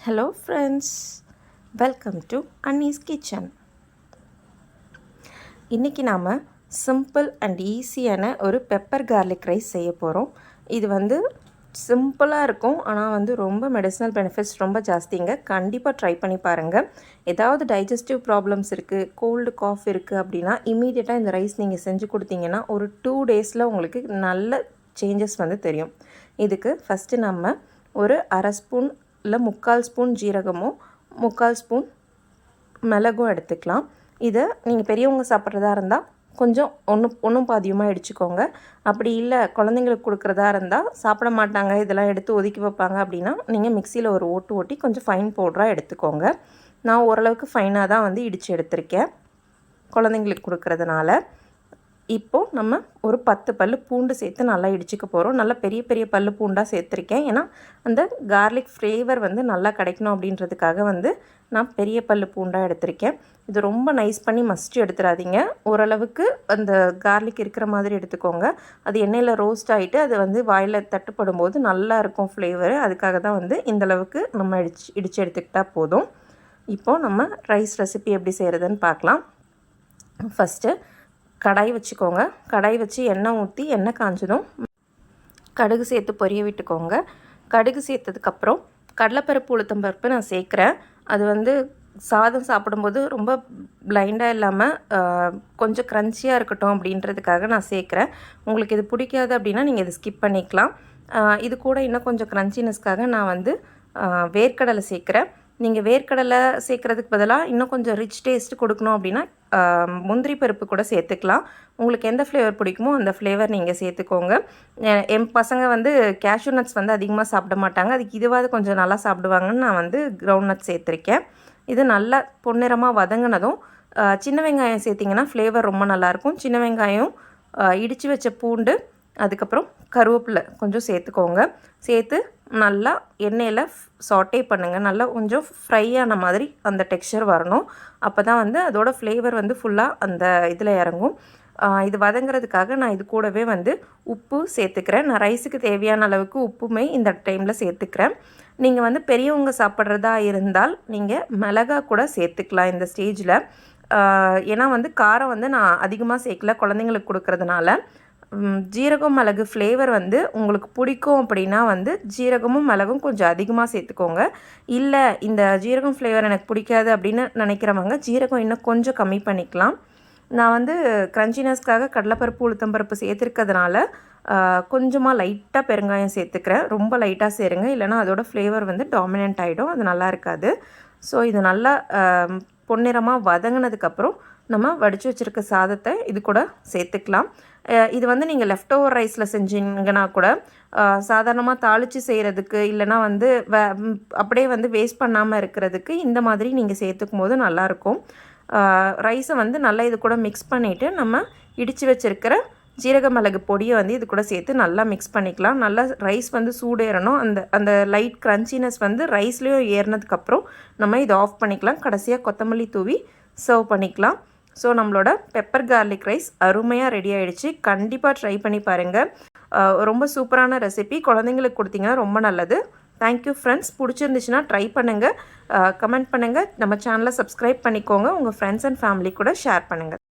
Hello friends, welcome to Annie's Kitchen. இன்றைக்கி நாம் simple and ஈஸியான ஒரு பெப்பர் கார்லிக் ரைஸ் செய்ய போகிறோம். இது சிம்பிளாக இருக்கும், ஆனால் ரொம்ப மெடிசினல் பெனிஃபிட்ஸ் ரொம்ப ஜாஸ்திங்க. கண்டிப்பாக ட்ரை பண்ணி பாருங்கள். ஏதாவது டைஜஸ்டிவ் ப்ராப்ளம்ஸ் இருக்குது, கோல்டு காஃப் இருக்குது அப்படின்னா இமீடியட்டாக இந்த ரைஸ் நீங்கள் செஞ்சு கொடுத்தீங்கன்னா ஒரு 2 days உங்களுக்கு நல்ல சேஞ்சஸ் தெரியும். இதுக்கு ஃபஸ்ட்டு நம்ம ஒரு 1/2 ஸ்பூன் இல்லை 3/4 ஸ்பூன் ஜீரகமும் 3/4 ஸ்பூன் மிளகும் எடுத்துக்கலாம். இதை நீங்கள் பெரியவங்க சாப்பிட்றதா இருந்தால் கொஞ்சம் ஒன்றும் பாதியமாக இடிச்சுக்கோங்க. அப்படி இல்லை குழந்தைங்களுக்கு கொடுக்குறதா இருந்தால் சாப்பிட மாட்டாங்க, இதெல்லாம் எடுத்து ஒதுக்கி வைப்பாங்க அப்படின்னா நீங்கள் மிக்சியில் ஒரு ஓட்டி கொஞ்சம் ஃபைன் பவுடராக எடுத்துக்கோங்க. நான் ஓரளவுக்கு ஃபைனாக தான் இடித்து எடுத்திருக்கேன் குழந்தைங்களுக்கு கொடுக்குறதுனால. இப்போது நம்ம ஒரு 10 பல் பூண்டு சேர்த்து நல்லா இடிச்சிக்க போகிறோம். நல்லா பெரிய பெரிய பல் பூண்டாக சேர்த்துருக்கேன், ஏன்னா அந்த கார்லிக் ஃப்ளேவர் நல்லா கிடைக்கணும் அப்படின்றதுக்காக நான் பெரிய பல் பூண்டாக எடுத்திருக்கேன். இது ரொம்ப நைஸ் பண்ணி மஸ்ட்டு எடுத்துடாதீங்க, ஓரளவுக்கு அந்த கார்லிக் இருக்கிற மாதிரி எடுத்துக்கோங்க. அது எண்ணெயில் ரோஸ்ட் ஆகிட்டு அது வாயில் தட்டுப்படும் போது நல்லா இருக்கும் ஃப்ளேவரு. அதுக்காக தான் இந்தளவுக்கு நம்ம இடித்து எடுத்துக்கிட்டால் போதும். இப்போது நம்ம ரைஸ் ரெசிபி எப்படி செய்கிறதுன்னு பார்க்கலாம். ஃபஸ்ட்டு கடாய் வச்சுக்கோங்க. கடாய் வச்சு எண்ணெய் ஊற்றி எண்ணெய் காஞ்சதும் கடுகு சேர்த்து பொரிய விட்டுக்கோங்க. கடுகு சேர்த்ததுக்கப்புறம் கடலைப்பருப்பு உளுத்தம்பருப்பு நான் சேர்க்குறேன். அது சாதம் சாப்பிடும்போது ரொம்ப பிளைண்டாக இல்லாமல் கொஞ்சம் க்ரன்ச்சியாக இருக்கட்டும் அப்படின்றதுக்காக நான் சேர்க்குறேன். உங்களுக்கு இது பிடிக்காது அப்படின்னா நீங்கள் இதை ஸ்கிப் பண்ணிக்கலாம். இது கூட இன்னும் கொஞ்சம் க்ரன்ச்சினஸ்க்காக நான் வேர்க்கடலை சேர்க்குறேன். நீங்கள் வேர்க்கடலை சேர்க்குறதுக்கு பதிலாக இன்னும் கொஞ்சம் ரிச் டேஸ்ட்டு கொடுக்கணும் அப்படின்னா முந்திரி பருப்பு கூட சேர்த்துக்கலாம். உங்களுக்கு எந்த ஃப்ளேவர் பிடிக்குமோ அந்த ஃப்ளேவர் நீங்கள் சேர்த்துக்கோங்க. என் பசங்க கேஷ்யூ நட்ஸ் அதிகமாக சாப்பிட மாட்டாங்க, அதுக்கு இதுவாது கொஞ்சம் நல்லா சாப்பிடுவாங்கன்னு நான் கிரவுண்ட் நட்ஸ் சேர்த்துருக்கேன். இது நல்லா பொன்னிறமாக வதங்கினதும் சின்ன வெங்காயம் சேர்த்திங்கன்னா ஃப்ளேவர் ரொம்ப நல்லாயிருக்கும். சின்ன வெங்காயம், இடித்து வச்ச பூண்டு, அதுக்கப்புறம் கருவேப்பிலை கொஞ்சம் சேர்த்துக்கோங்க. சேர்த்து நல்லா எண்ணெயில் சாட்டே பண்ணுங்கள். நல்லா கொஞ்சம் ஃப்ரை ஆன மாதிரி அந்த டெக்ஸ்சர் வரணும். அப்போ தான் அதோட ஃப்ளேவர் ஃபுல்லாக அந்த இதில் இறங்கும். இது வதங்கிறதுக்காக நான் இது கூடவே உப்பு சேர்த்துக்கிறேன். நான் ரைஸுக்கு தேவையான அளவுக்கு உப்புமே இந்த டைமில் சேர்த்துக்கிறேன். நீங்கள் பெரியவங்க சாப்பிட்றதா இருந்தால் நீங்கள் மிளகா கூட சேர்த்துக்கலாம் இந்த ஸ்டேஜில். ஏன்னா காரம் நான் அதிகமாக சேர்க்கல குழந்தைங்களுக்கு கொடுக்கறதுனால. ஜீரகம் மிளகு ஃப்ளேவர் உங்களுக்கு பிடிக்கும் அப்படின்னா ஜீரகமும் மிளகும் கொஞ்சம் அதிகமாக சேர்த்துக்கோங்க. இல்லை இந்த ஜீரகம் ஃப்ளேவர் எனக்கு பிடிக்காது அப்படின்னு நினைக்கிறவங்க ஜீரகம் இன்னும் கொஞ்சம் கம்மி பண்ணிக்கலாம். நான் க்ரன்ச்சினஸ்க்காக கடலைப்பருப்பு உளுத்தம்பருப்பு சேர்த்துருக்கிறதுனால கொஞ்சமாக லைட்டாக பெருங்காயம் சேர்த்துக்கிறேன். ரொம்ப லைட்டாக சேருங்க, இல்லைனா அதோடய ஃப்ளேவர் டாமினன்ட் ஆகிடும், அது நல்லா இருக்காது. ஸோ இது நல்லா பொன்னிறமாக வதங்கினதுக்கப்புறம் நம்ம வடித்து வச்சுருக்க சாதத்தை இது கூட சேர்த்துக்கலாம். இது நீங்கள் லெஃப்ட் ஓவர் ரைஸில் செஞ்சீங்கன்னா கூட சாதாரணமாக தாளித்து செய்கிறதுக்கு, இல்லைனா அப்படியே வேஸ்ட் பண்ணாமல் இருக்கிறதுக்கு இந்த மாதிரி நீங்கள் சேர்த்துக்கும் போது நல்லாயிருக்கும். ரைஸை நல்லா இது கூட மிக்ஸ் பண்ணிவிட்டு நம்ம இடித்து வச்சுருக்கிற ஜீரக மிளகு பொடியை இது கூட சேர்த்து நல்லா மிக்ஸ் பண்ணிக்கலாம். நல்லா ரைஸ் சூடேறணும். அந்த லைட் க்ரன்ச்சினஸ் ரைஸ்லேயும் ஏறினதுக்கப்புறம் நம்ம இதை ஆஃப் பண்ணிக்கலாம். கடைசியாக கொத்தமல்லி தூவி சர்வ் பண்ணிக்கலாம். ஸோ நம்மளோட பெப்பர் கார்லிக் ரைஸ் அருமையாக ரெடி ஆகிடுச்சு. கண்டிப்பாக ட்ரை பண்ணி பாருங்கள். ரொம்ப சூப்பரான ரெசிபி, குழந்தைங்களுக்கு கொடுத்தீங்கன்னா ரொம்ப நல்லது. Thank you friends. பிடிச்சிருந்துச்சுன்னா ட்ரை பண்ணுங்கள், கமெண்ட் பண்ணுங்கள், நம்ம சேனலை சப்ஸ்கிரைப் பண்ணிக்கோங்க, உங்கள் ஃப்ரெண்ட்ஸ் அண்ட் ஃபேமிலி கூட ஷேர் பண்ணுங்கள்.